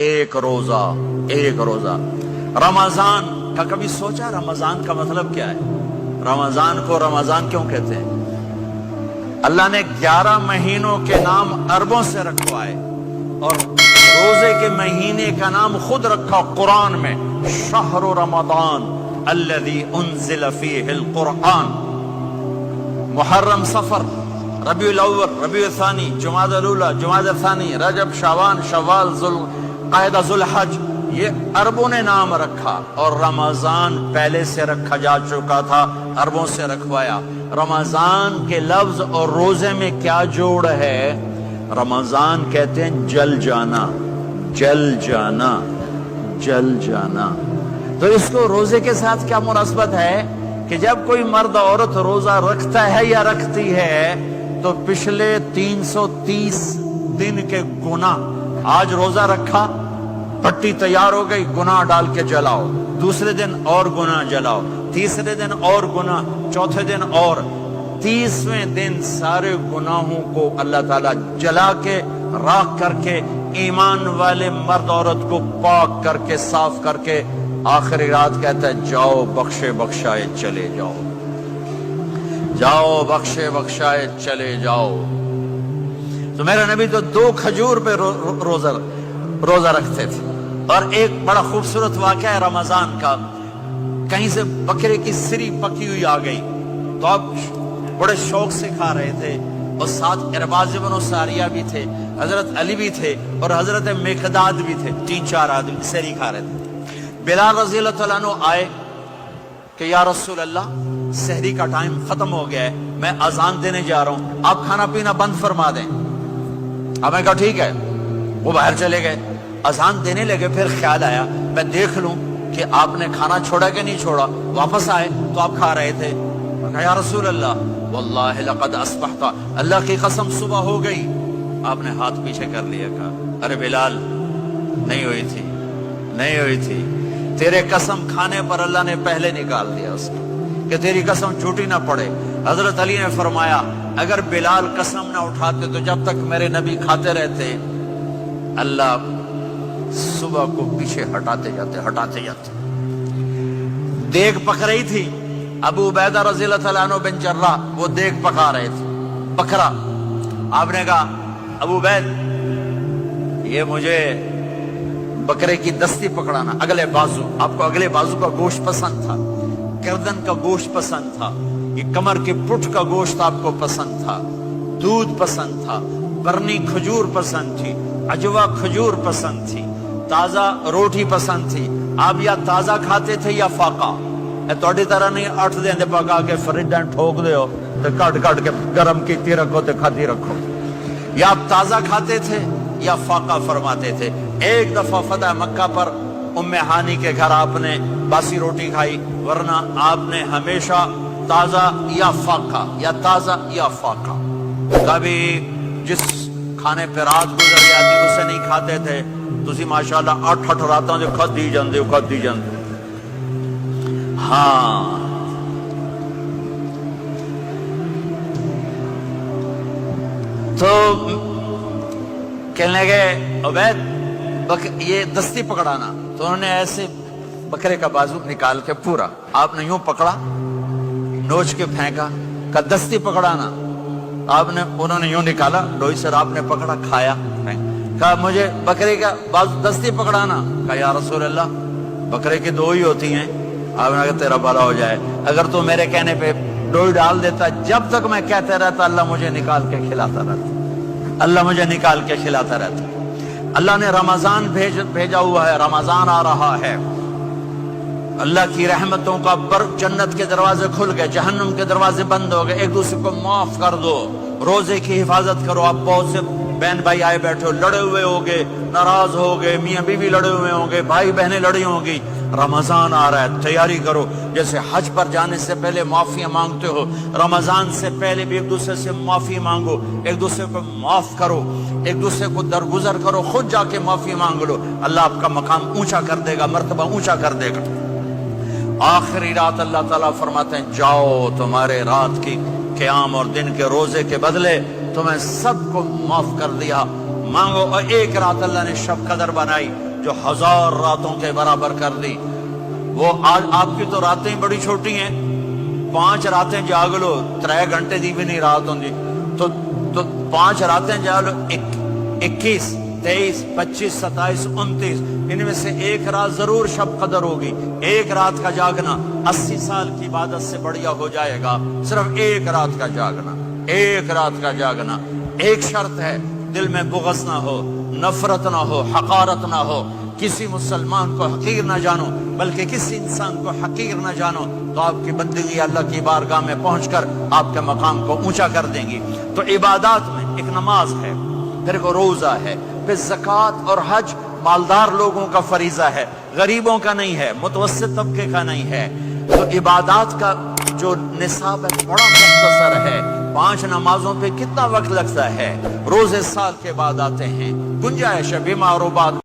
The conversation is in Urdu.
ایک روزہ رمضان کا کبھی سوچا رمضان کا مطلب کیا ہے؟ رمضان کو رمضان کیوں کہتے ہیں؟ اللہ نے 11 مہینوں کے نام عربوں سے رکھوائے اور روزے کے مہینے کا نام خود رکھا قرآن میں، شہر رمضان الذی انزل فیہ القرآن۔ محرم، صفر، ربیع الاول، ربیع الثانی، جمادی الاولی، جمادی الثانی، رجب، شعبان، شوال، ذوالقعدہ، ذوالحج، یہ عربوں نے نام رکھا اور رمضان پہلے سے رکھا جا چکا تھا، عربوں سے رکھوایا۔ رمضان کے لفظ اور روزے میں کیا جوڑ ہے؟ رمضان کہتے ہیں جل جانا، جل جانا، جل جانا۔ تو اس کو روزے کے ساتھ کیا مناسبت ہے کہ جب کوئی مرد عورت روزہ رکھتا ہے یا رکھتی ہے تو پچھلے 330 دن کے گناہ، آج روزہ رکھا، پٹی تیار ہو گئی، گناہ ڈال کے جلاؤ، دوسرے دن اور گناہ جلاؤ، تیسرے دن اور گناہ، چوتھے دن اور، 30ویں دن سارے گناہوں کو اللہ تعالیٰ جلا کے، راکھ کر کے، ایمان والے مرد عورت کو پاک کر کے، صاف کر کے، آخری رات کہتا ہے جاؤ بخشے بخشائے چلے جاؤ، جاؤ بخشے بخشائے چلے جاؤ۔ تو میرا نبی تو 2 کھجور پہ روزہ رکھتے تھے۔ اور ایک بڑا خوبصورت واقعہ ہے رمضان کا، کہیں سے بکرے کی سری پکی ہوئی آ گئی تو اب بڑے شوق سے کھا رہے تھے، اور ساتھ ارباز بن ساریہ بھی تھے، حضرت علی بھی تھے اور حضرت مقداد بھی تھے، 3-4 آدمی سری کھا رہے تھے۔ بلال رضی اللہ عنہ آئے کہ یا رسول اللہ سحری کا ٹائم ختم ہو گیا ہے، میں اذان دینے جا رہا ہوں، آپ کھانا پینا بند فرما دیں۔ اب میں کہا ٹھیک ہے، وہ باہر چلے گئے، اذان دینے لگے، پھر خیال آیا میں دیکھ لوں کہ آپ نے کھانا چھوڑا کہ نہیں چھوڑا۔ واپس آئے تو آپ کھا رہے تھے، میں کہا یا رسول اللہ واللہ لقد اصبحت، اللہ کی قسم صبح ہو گئی۔ آپ نے ہاتھ پیچھے کر لیا، کہا ارے بلال نہیں ہوئی تھی، نہیں ہوئی تھی، تیرے قسم کھانے پر اللہ نے پہلے نکال دیا اس کو کہ تیری قسم جھوٹی نہ پڑے۔ حضرت علی نے فرمایا اگر بلال قسم نہ اٹھاتے تو جب تک میرے نبی کھاتے رہتے اللہ صبح کو پیچھے ہٹاتے جاتے۔ دیگ پک رہی تھی، ابو عبیدہ رضی اللہ عنہ بن جراح وہ دیگ پکا رہے تھے، بکرا۔ آپ نے کہا ابو عبید یہ مجھے بکرے کی دستی پکڑانا، اگلے بازو، آپ کو اگلے بازو کا گوشت پسند تھا، گردن کا گوشت پسند تھا، یہ کمر کے پٹھ کا گوشت آپ کو پسند تھا، دودھ پسند تھا، برنی کھجور پسند تھی، عجوا کھجور پسند تھی، تازہ روٹی پسند تھی۔ آپ یا تازہ کھاتے تھے یا فاقہ، توڑی طرح نہیں 8 دن پکا کے فریڈاں ٹھوک دے ہو تو کٹ کے گرم کیتی رکھو تو کھاتی رکھو، یا آپ تازہ کھاتے تھے یا فاقہ فرماتے تھے۔ ایک دفعہ فتح مکہ پر ام ہانی کے گھر آپ نے باسی روٹی کھائی، ورنہ آپ نے ہمیشہ تازہ یا فاقہ، یا تازہ یا فاقہ۔ کبھی جس کھانے پہ رات گزر جاتی اسے نہیں کھاتے تھے، تسی ماشاءاللہ 8 راتوں جو کھدی جاندے۔ ہاں تو کہنے لگے عبید یہ دستی پکڑانا، تو انہوں نے ایسے بکرے کا بازو نکال کے پورا آپ نے یوں پکڑا، نوچ کے پھینکا، کہا دستی پکڑانا، انہوں نے یوں نکالا لوئی سے، آپ نے پکڑا، کھایا، کہا مجھے بکرے کا بازو دستی پکڑانا، کہا یا رسول اللہ بکرے کی 2 ہی ہوتی ہیں۔ آپ نے کہا تیرا بھلا ہو جائے، اگر تو میرے کہنے پہ ڈوئی ڈال دیتا، جب تک میں کہتے رہتا اللہ مجھے نکال کے کھلاتا رہتا، اللہ مجھے نکال کے کھلاتا رہتا۔ اللہ نے رمضان بھیجا ہوا ہے، رمضان آ رہا ہے، اللہ کی رحمتوں کا جنت کے دروازے کھل گئے، جہنم کے دروازے بند ہو گئے، ایک دوسرے کو معاف کر دو، روزے کی حفاظت کرو۔ آپ بہت سے بہن بھائی آئے بیٹھے ہو، لڑے ہوئے ہوگے، ناراض ہوگے، میاں بیوی لڑے ہوئے ہوں گے، بھائی بہنیں لڑی ہوں گی۔ رمضان آ رہا ہے، تیاری کرو، جیسے حج پر جانے سے پہلے معافیاں مانگتے ہو، رمضان سے پہلے بھی ایک دوسرے سے معافی مانگو، ایک دوسرے کو معاف کرو، ایک دوسرے کو درگزر کرو، خود جا کے معافی مانگ لو، اللہ آپ کا مقام اونچا کر دے گا، مرتبہ اونچا کر دے گا۔ آخری رات اللہ تعالیٰ فرماتے ہیں جاؤ تمہارے رات کی قیام اور دن کے روزے کے بدلے تمہیں سب کو معاف کر دیا، مانگو۔ اور ایک رات اللہ نے شب قدر بنائی، جو 1000 راتوں کے برابر کر دی. وہ آج آپ کی تو راتیں بڑی چھوٹی ہیں, 5 راتیں جاگ لو 3 گھنٹے دی بھی نہیں رات ہوندی, تو 5 راتیں جاگ لو 21 23 25 27 29, ان میں سے ایک رات ضرور شب قدر ہوگی. ایک رات کا جاگنا 80 سال کی عبادت سے بڑھیا ہو جائے گا. صرف ایک رات کا جاگنا, ایک رات کا جاگنا. ایک شرط ہے, دل میں بغض نہ ہو, نفرت نہ ہو, حقارت نہ ہو, کسی مسلمان کو حقیر نہ جانو, بلکہ کسی انسان کو حقیر نہ جانو, تو آپ کی بندگی اللہ کی بارگاہ میں پہنچ کر آپ کے مقام کو اونچا کر دیں گی. تو عبادات میں ایک نماز ہے, پھر ایک روزہ ہے, پھر زکوٰۃ اور حج مالدار لوگوں کا فریضہ ہے, غریبوں کا نہیں ہے, متوسط طبقے کا نہیں ہے. تو عبادات کا جو نصاب ہے بڑا مختصر ہے. 5 نمازوں پہ کتنا وقت لگتا ہے؟ روزے سال کے بعد آتے ہیں, گنجائش ہے بیمار و بعد